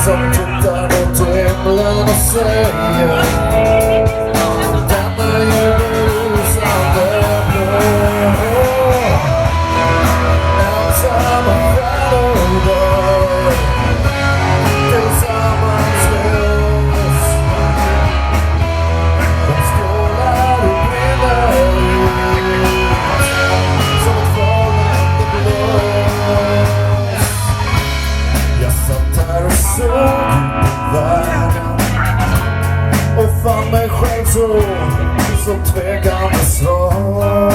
som tittar mot himlen och säger denna ljusande blå. Ensamma stjärnor dör tillsammans med oss. De strålar och brinner ut som ett farande blås. Jag satt här och såg ut på världen och fann mig själv så tvekande svag.